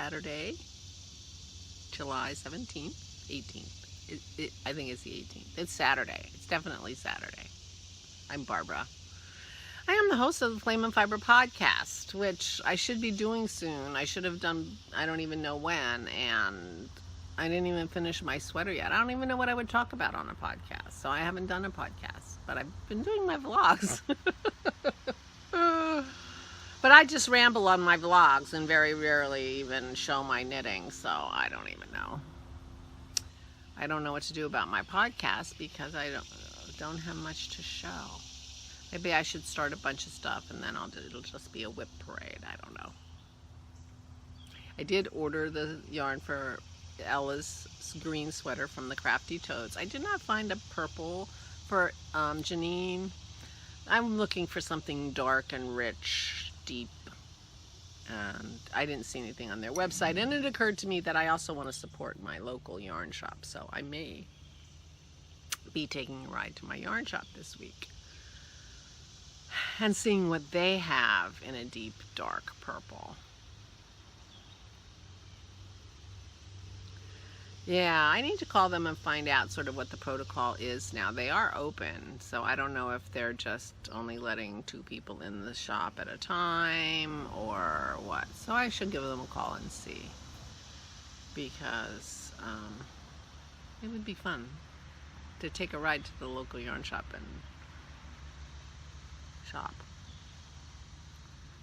Saturday, July 17th, 18th. I think it's the 18th. It's Saturday. It's definitely Saturday. I'm Barbara. I am the host of the Flame and Fiber podcast, which I should be doing soon. I should have done, I don't even know when, and I didn't even finish my sweater yet. I don't even know what I would talk about on a podcast, so I haven't done a podcast, but I've been doing my vlogs. But I just ramble on my vlogs and very rarely even show my knitting, so I don't even know. I don't know what to do about my podcast because I don't have much to show. Maybe I should start a bunch of stuff and then it'll just be a whip parade. I don't know. I did order the yarn for Ella's green sweater from the Crafty Toads. I did not find a purple for Janine. I'm looking for something dark and rich, deep, and I didn't see anything on their website. And it occurred to me that I also want to support my local yarn shop, so I may be taking a ride to my yarn shop this week and seeing what they have in a deep, dark purple. Yeah, I need to call them and find out sort of what the protocol is now. They are open, so I don't know if they're just only letting 2 people in the shop at a time or what. So I should give them a call and see, because it would be fun to take a ride to the local yarn shop and shop.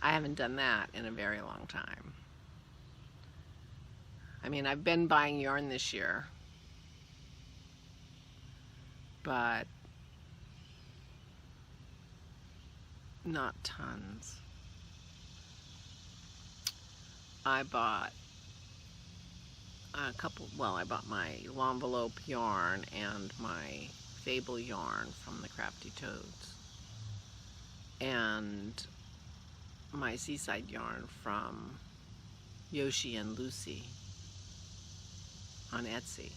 I haven't done that in a very long time. I mean, I've been buying yarn this year, but not tons. I bought a couple, well, I bought my L'Envelope yarn and my Fable yarn from the Crafty Toads, and my Seaside yarn from Yoshi and Lucy on Etsy.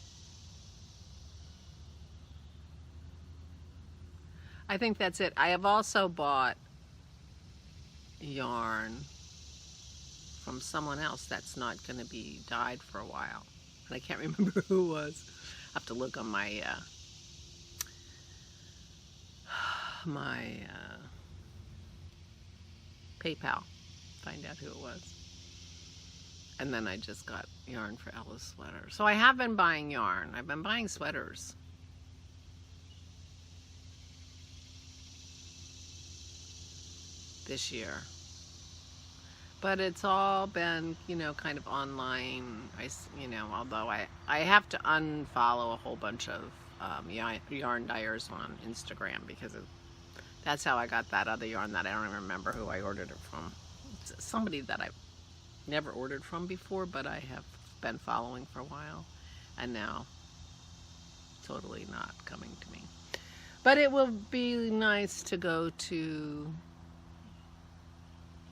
I think that's it. I have also bought yarn from someone else that's not going to be dyed for a while, and I can't remember who it was. I have to look on my PayPal, find out who it was. And then I just got yarn for Ella's sweater. So I have been buying yarn. I've been buying sweaters. This year. But it's all been, you know, kind of online. Although I have to unfollow a whole bunch of yarn dyers on Instagram, because that's how I got that other yarn that I don't even remember who I ordered it from. It's somebody that I've never ordered from before, but I have been following for a while, and now totally not coming to me. But it will be nice to go to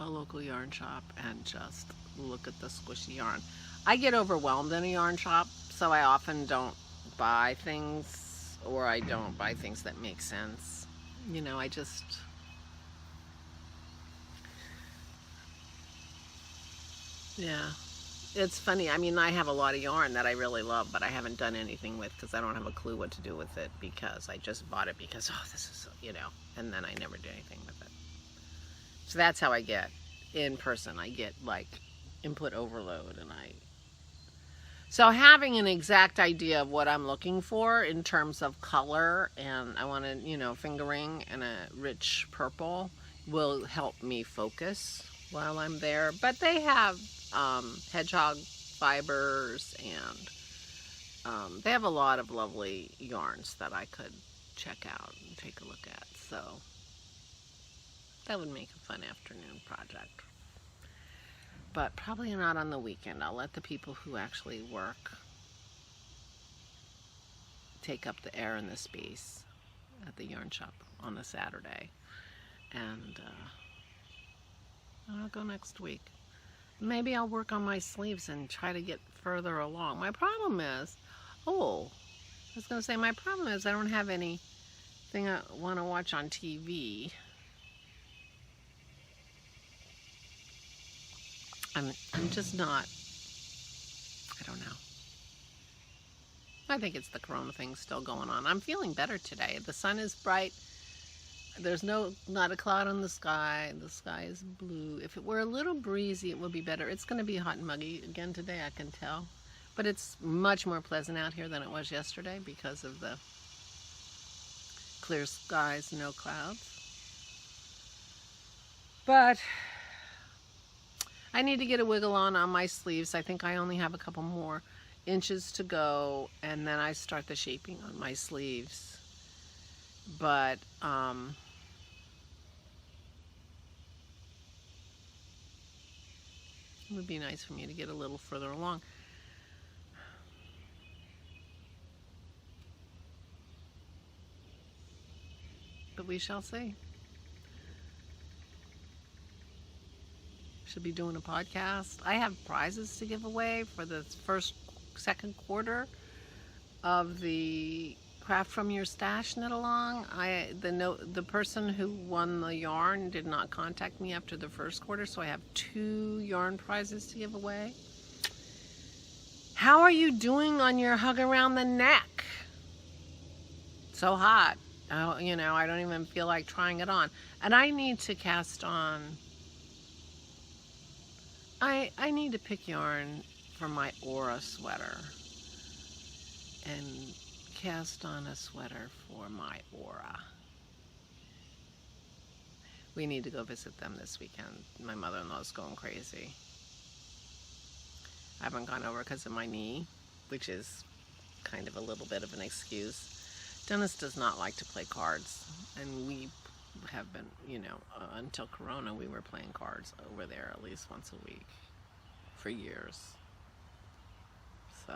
a local yarn shop and just look at the squishy yarn. I get overwhelmed in a yarn shop, so I often don't buy things, or I don't buy things that make sense. You know, yeah, it's funny. I mean, I have a lot of yarn that I really love, but I haven't done anything with because I don't have a clue what to do with it, because I just bought it because, oh, this is, and then I never do anything with it. So that's how I get in person. I get like input overload, so having an exact idea of what I'm looking for in terms of color, and I want to, fingering and a rich purple, will help me focus while I'm there. But they have hedgehog fibers, and they have a lot of lovely yarns that I could check out and take a look at. So that would make a fun afternoon project. But probably not on the weekend. I'll let the people who actually work take up the air and the space at the yarn shop on a Saturday. And I'll go next week. Maybe I'll work on my sleeves and try to get further along. My problem is, my problem is I don't have anything I want to watch on TV. I'm just not I don't know. I think it's the corona thing still going on. I'm feeling better today. The sun is bright. There's not a cloud on the sky. The sky is blue. If it were a little breezy, it would be better. It's going to be hot and muggy again today, I can tell. But it's much more pleasant out here than it was yesterday because of the clear skies, no clouds. But I need to get a wiggle on my sleeves. I think I only have a couple more inches to go, and then I start the shaping on my sleeves. But it would be nice for me to get a little further along. But we shall see. Should be doing a podcast. I have prizes to give away for the second quarter of the Craft from Your Stash knit along. The person who won the yarn did not contact me after the first quarter, so I have 2 yarn prizes to give away. How are you doing on your hug around the neck? So hot. Oh, you know, I don't even feel like trying it on. And I need to cast on. I need to pick yarn for my Aura sweater and cast on a sweater for my Aura. We need to go visit them this weekend. My mother-in-law is going crazy. I haven't gone over because of my knee, which is kind of a little bit of an excuse. Dennis does not like to play cards, and we have been, you know, until Corona, we were playing cards over there at least once a week for years. So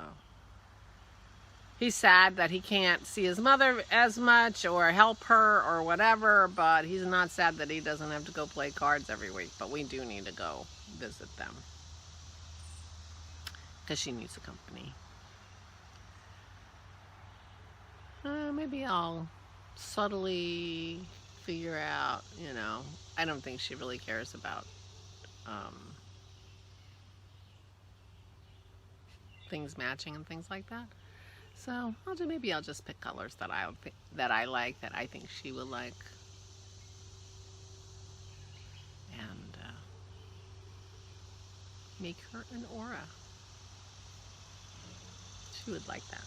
he's sad that he can't see his mother as much or help her or whatever, but he's not sad that he doesn't have to go play cards every week. But we do need to go visit them because she needs a company. Maybe I'll subtly figure out, you know, I don't think she really cares about things matching and things like that. So maybe I'll just pick colors that I like, that I think she will like, and make her an Aura. She would like that.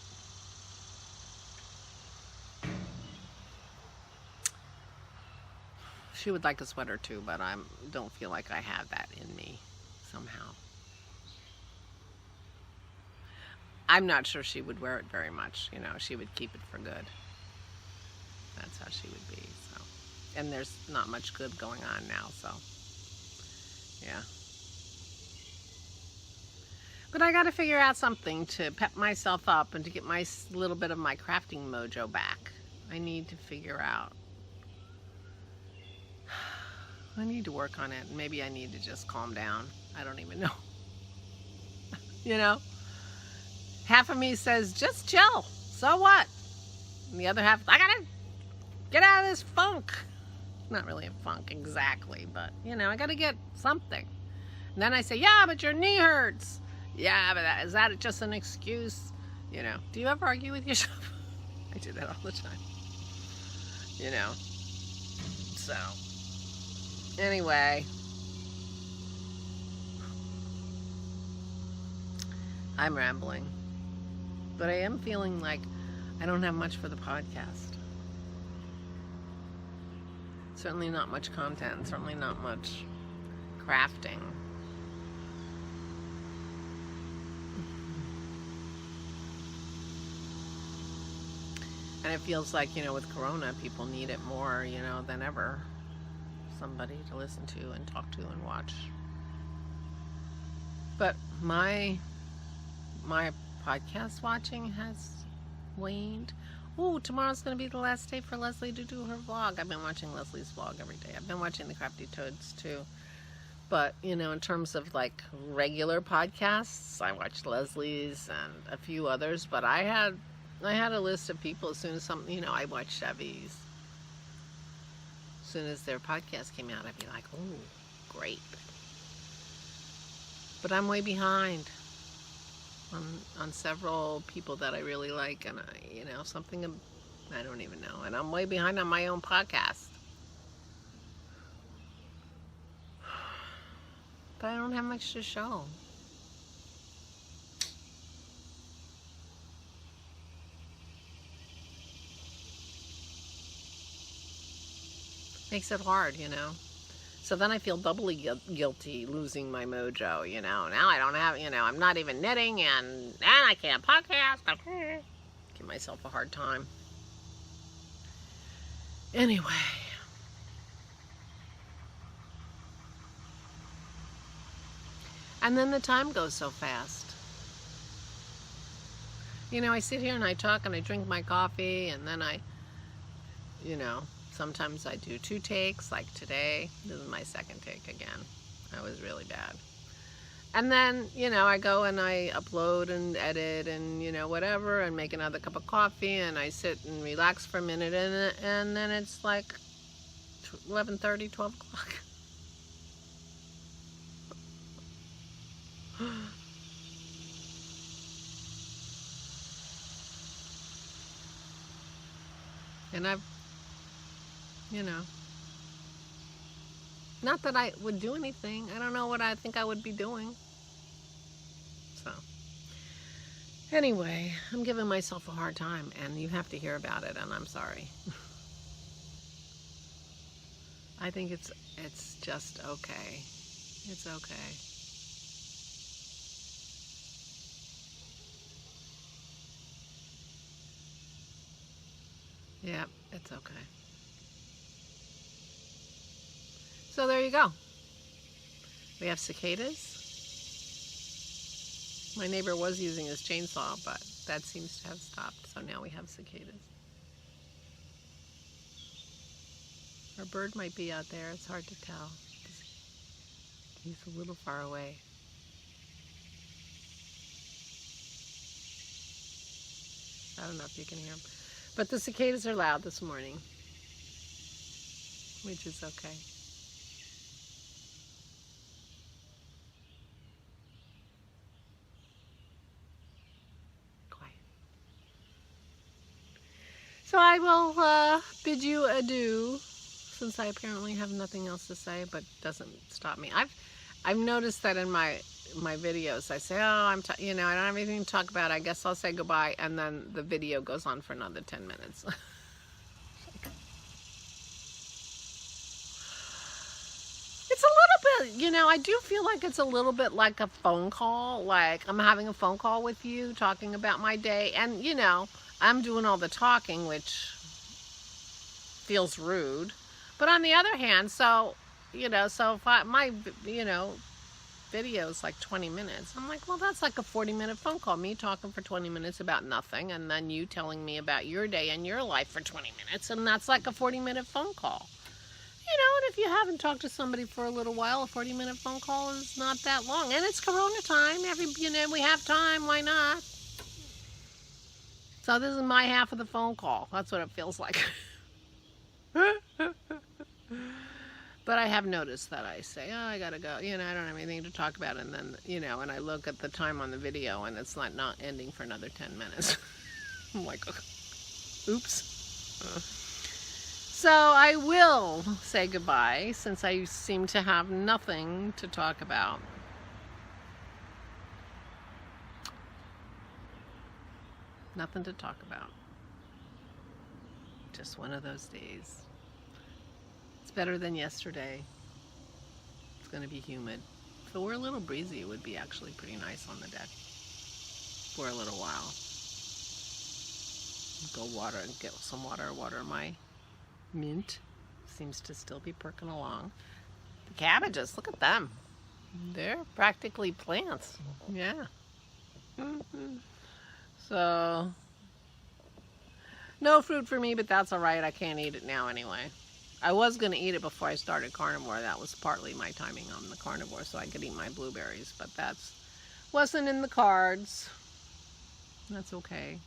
She would like a sweater too, but I don't feel like I have that in me somehow. I'm not sure she would wear it very much. You know, she would keep it for good. That's how she would be. So, and there's not much good going on now, so yeah. But I got to figure out something to pep myself up and to get my little bit of my crafting mojo back. I need to figure out. I need to work on it. Maybe I need to just calm down. I don't even know. You know? Half of me says, just chill. So what? And the other half, I gotta get out of this funk. Not really a funk exactly, but, you know, I gotta get something. And then I say, yeah, but your knee hurts. Yeah, but is that just an excuse? You know, do you ever argue with yourself? I do that all the time. You know? So, anyway. I'm rambling. But I am feeling like I don't have much for the podcast. Certainly not much content. Certainly not much crafting. And it feels like, you know, with Corona, people need it more, you know, than ever. Somebody to listen to and talk to and watch. But my podcast watching has waned. Oh, tomorrow's going to be the last day for Leslie to do her vlog. I've been watching Leslie's vlog every day. I've been watching the Crafty Toads too. But, you know, in terms of like regular podcasts, I watched Leslie's and a few others. But I had a list of people as soon as something, you know, I watched Chevy's. As soon as their podcast came out, I'd be like, oh, great. But I'm way behind. on several people that I really like, and something I don't even know, and I'm way behind on my own podcast. But I don't have much to show. Makes it hard, So then I feel doubly guilty losing my mojo, Now I don't have, I'm not even knitting, and I can't podcast. Give myself a hard time. Anyway. And then the time goes so fast. I sit here and I talk and I drink my coffee, and then sometimes I do 2 takes, like today. This is my 2nd take again. That was really bad. And then, I go and I upload and edit and, whatever, and make another cup of coffee, and I sit and relax for a minute, and then it's like 11:30, 12 o'clock. And I've, not that I would do anything. I don't know what I think I would be doing. So, anyway, I'm giving myself a hard time, and you have to hear about it, and I'm sorry. I think it's just okay. It's okay. Yeah, it's okay. So there you go. We have cicadas. My neighbor was using his chainsaw, but that seems to have stopped. So now we have cicadas. Our bird might be out there. It's hard to tell. He's a little far away. I don't know if you can hear him. But the cicadas are loud this morning, which is okay. Quiet. So I will bid you adieu, since I apparently have nothing else to say, but doesn't stop me. I've noticed that in my videos, I say, I don't have anything to talk about. I guess I'll say goodbye, and then the video goes on for another 10 minutes. It's a little bit, I do feel like it's a little bit like a phone call. Like I'm having a phone call with you, talking about my day, and I'm doing all the talking, which feels rude. But on the other hand, so if my video's like 20 minutes, I'm like, well, that's like a 40-minute phone call, me talking for 20 minutes about nothing, and then you telling me about your day and your life for 20 minutes, and that's like a 40-minute phone call. And if you haven't talked to somebody for a little while, a 40-minute phone call is not that long. And it's Corona time. We have time. Why not? So this is my half of the phone call. That's what it feels like. But I have noticed that I say, I gotta go, I don't have anything to talk about, and then, and I look at the time on the video, and it's not ending for another 10 minutes. I'm like, oops. So I will say goodbye, since I seem to have nothing to talk about. Nothing to talk about. Just one of those days. It's better than yesterday. It's going to be humid. If it were a little breezy, it would be actually pretty nice on the deck for a little while. Go get some water. Water my mint. Seems to still be perking along. The cabbages, look at them. They're practically plants. Yeah. So, no fruit for me, but that's alright. I can't eat it now anyway. I was going to eat it before I started carnivore. That was partly my timing on the carnivore, so I could eat my blueberries, but that wasn't in the cards. That's okay.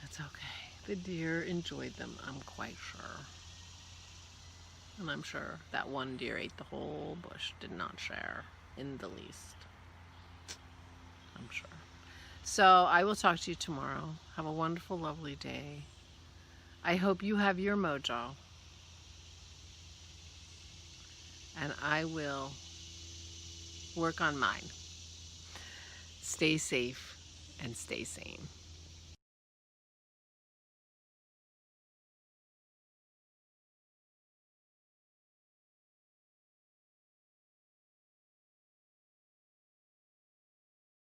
That's okay. The deer enjoyed them, I'm quite sure. And I'm sure that one deer ate the whole bush, did not share in the least. So I will talk to you tomorrow. Have a wonderful, lovely day. I hope you have your mojo. And I will work on mine. Stay safe and stay sane.